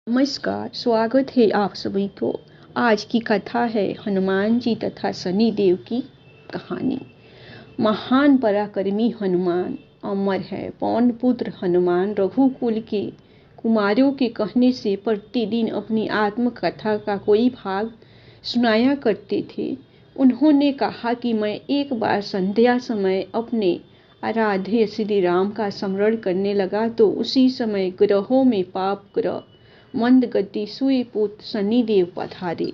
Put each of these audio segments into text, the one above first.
नमस्कार, स्वागत है आप सभी को। आज की कथा है हनुमान जी तथा शनि देव की कहानी। महान पराक्रमी हनुमान अमर है। पवन पुत्र हनुमान रघुकुल के कुमारों के कहने से प्रतिदिन अपनी आत्मकथा का कोई भाग सुनाया करते थे। उन्होंने कहा कि मैं एक बार संध्या समय अपने आराध्य श्री राम का स्मरण करने लगा तो उसी समय ग्रहों में पाप ग्रह मंद गति सूर्यपुत्र शनिदेव पधारे।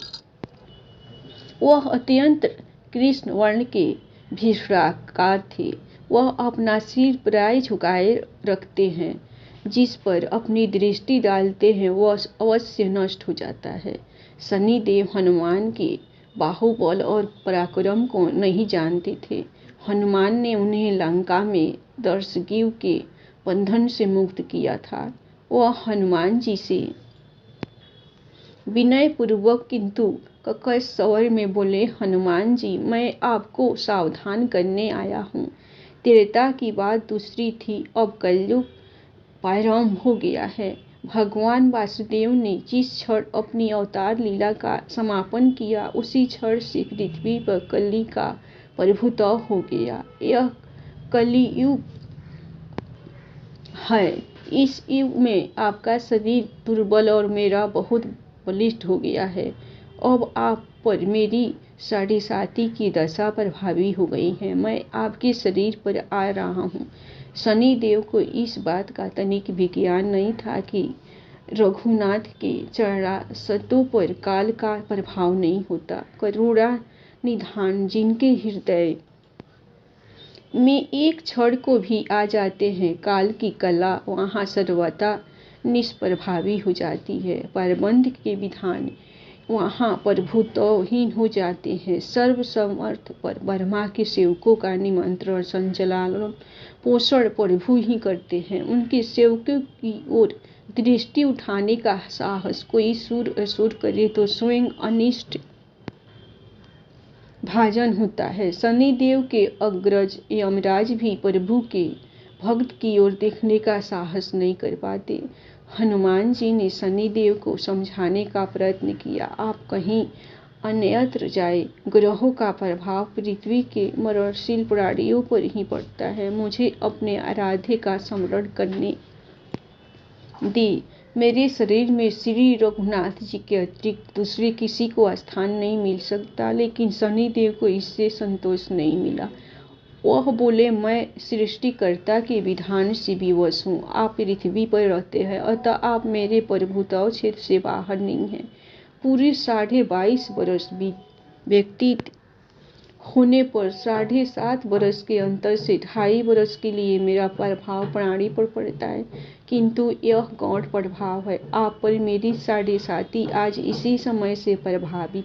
वह अत्यंत कृष्ण वर्ण के भीषणाकार थे। वह अपना सिर प्राय झुकाए रखते हैं, जिस पर अपनी दृष्टि डालते हैं वह अवश्य नष्ट हो जाता है। शनिदेव हनुमान के बाहुबल और पराक्रम को नहीं जानते थे। हनुमान ने उन्हें लंका में दर्शकीय के बंधन से मुक्त किया था। वह हनुमान जी से विनय पूर्वक किंतु कर्कश स्वर में बोले, हनुमान जी, मैं आपको सावधान करने आया हूँ। त्रेता की बात दूसरी थी, अब कलयुग प्रारंभ हो गया है। भगवान वासुदेव ने जिस क्षण अपनी अवतार लीला का समापन किया उसी क्षण से पृथ्वी पर कली का प्रभुत्व हो गया। यह कलियुग है। इस युग में आपका शरीर दुर्बल और मेरा बहुत बलिष्ठ हो गया है। अब आप पर मेरी साढ़े की दशा प्रभावी हो गई है। मैं आपके शरीर पर आ रहा हूँ। शनि देव को इस बात का तनिक भी ज्ञान नहीं था कि रघुनाथ के चरणारविंदों पर काल का प्रभाव नहीं होता। करुणा निधान जिनके हृदय में एक क्षण को भी आ जाते हैं, काल की कला वहाँ सर्वथा निष्प्रभावी हो जाती है। परबंध के विधान वहाँ प्रभुत्वहीन हो जाते हैं। सर्वसमर्थ पर ब्रह्मा के सेवकों का निमंत्रण संचालन पोषण प्रभु ही करते हैं। उनके सेवकों की ओर दृष्टि उठाने का साहस कोई सूर असुर करे तो स्वयं अनिष्ट भाजन होता है। शनिदेव के अग्रज यमराज भी प्रभु के भक्त की ओर देखने का साहस नहीं कर पाते। हनुमान जी ने शनिदेव को समझाने का प्रयत्न किया, आप कहीं अन्यत्र जाए। ग्रहों का प्रभाव पृथ्वी के मरणशील प्राणियों पर ही पड़ता है। मुझे अपने आराध्य का स्मरण करने दे। मेरे शरीर में श्री रघुनाथ जी के अतिरिक्त दूसरे किसी को स्थान नहीं मिल सकता, लेकिन शनिदेव को इससे संतोष नहीं मिला। वह बोले, मैं सृष्टिकर्ता के विधान से विवश हूँ। आप पृथ्वी पर रहते हैं, अतः आप मेरे प्रभुत्व क्षेत्र से बाहर नहीं हैं। पूरे 22.5 वर्ष व्यतीत होने पर 7.5 वर्ष के अंतर से 2.5 वर्ष के लिए मेरा प्रभाव प्राणी पर पड़ता है, किंतु यह गौण प्रभाव है। आप पर मेरी 7.5 आज इसी समय से प्रभावित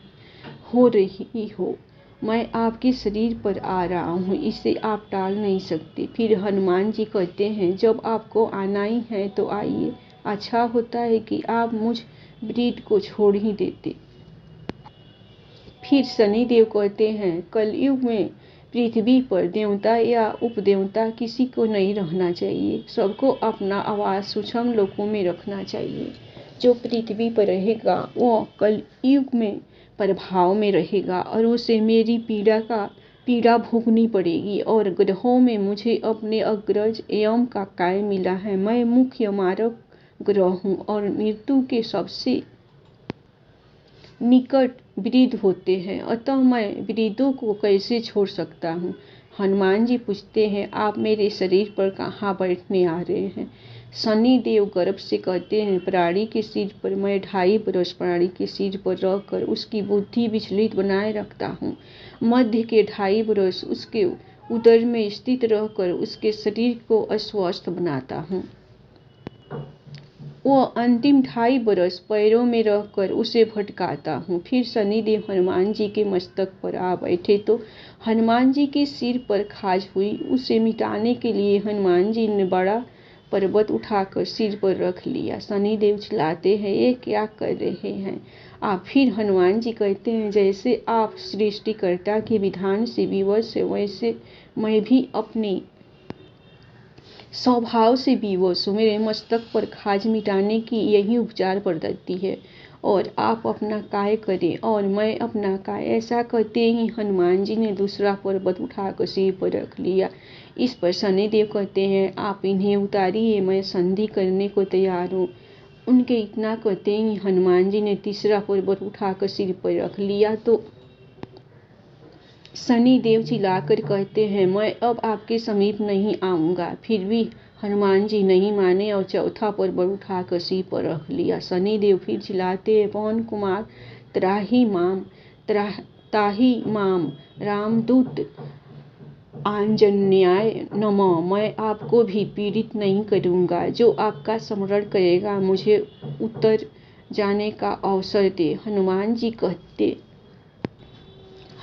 हो रही हो। मैं आपके शरीर पर आ रहा हूँ, इसे आप टाल नहीं सकते। फिर हनुमान जी कहते हैं, जब आपको आना ही है तो आइए। अच्छा होता है कि आप मुझ वृद्ध को छोड़ ही देते। फिर शनिदेव कहते हैं, कलयुग में पृथ्वी पर देवता या उपदेवता किसी को नहीं रहना चाहिए। सबको अपना आवास सूक्ष्म लोकों में रखना चाहिए। जो पृथ्वी पर रहेगा वह कलयुग में प्रभाव में रहेगा और उसे मेरी पीड़ा भोगनी पड़ेगी। और ग्रहों में मुझे अपने अग्रज यम का काय मिला है। मैं मुख्य मारक ग्रह हूँ और मृत्यु के सबसे निकट वृद्ध होते हैं, अतः मैं वृद्धों को कैसे छोड़ सकता हूँ। हनुमान जी पूछते हैं, आप मेरे शरीर पर कहाँ बैठने आ रहे हैं। शनिदेव गर्व से कहते हैं, प्राणी के सिर पर। मैं 2.5 वर्ष प्राणी के सिर पर रहकर उसकी बुद्धि विचलित बनाए रखता हूँ। मध्य के 2.5 वर्ष उसके उदर में स्थित रहकर उसके शरीर को अस्वस्थ बनाता हूँ। वह अंतिम 2.5 वर्ष पैरों में रहकर उसे भटकाता हूँ। फिर शनिदेव हनुमान जी के मस्तक पर आ बैठे तो हनुमान जी के सिर पर खाज हुई। उसे मिटाने के लिए हनुमान जी ने बड़ा पर्वत उठाकर सिर पर रख लिया। शनिदेव चिल्लाते हैं, ये क्या कर रहे हैं आप। फिर हनुमान जी कहते हैं, जैसे आप सृष्टिकर्ता के विधान से विवश है, वैसे मैं भी अपनी स्वभाव से विवश हूँ। मेरे मस्तक पर खाज मिटाने की यही उपचार पद्धति है और आप अपना काय करें और मैं अपना काय। ऐसा कहते ही हनुमान जी ने दूसरा पर्वत उठाकर सिर पर रख लिया। इस पर शनिदेव कहते हैं, आप इन्हें उतारिए, मैं संधि करने को तैयार हूँ। उनके इतना कहते ही हनुमान जी ने तीसरा पर्वत उठाकर सिर पर रख लिया तो शनिदेव चिल्लाकर कहते हैं, मैं अब आपके समीप नहीं आऊंगा। फिर भी हनुमान जी नहीं माने और चौथा पर्वत उठाकर सिर पर रख लिया। शनिदेव फिर चिल्लाते हैं, पवन कुमार ताही माम रामदूत आंजन्याय नमः। मैं आपको भी पीड़ित नहीं करूंगा। जो आपका स्मरण करेगा मुझे उतर जाने का अवसर दे। हनुमान जी कहते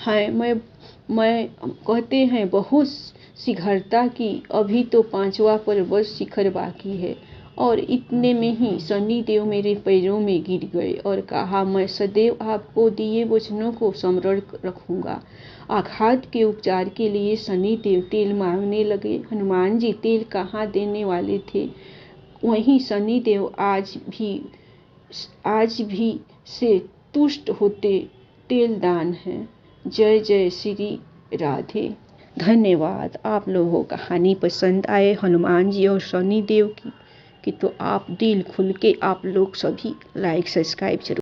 हैं, मैं कहते हैं बहुत शीघ्रता की, अभी तो 5वां पर्वत शिखर बाकी है। और इतने में ही शनिदेव मेरे पैरों में गिर गए और कहा, मैं सदैव आपको दिए वचनों को स्मरण रखूंगा। आघात के उपचार के लिए शनिदेव तेल मांगने लगे। हनुमान जी तेल कहाँ देने वाले थे, वहीं शनिदेव आज भी से तुष्ट होते तेल दान है। जय जय श्री राधे। धन्यवाद। आप लोगों को कहानी पसंद आए हनुमान जी और शनिदेव की तो आप दिल खुल के आप लोग सभी लाइक सब्सक्राइब जरूर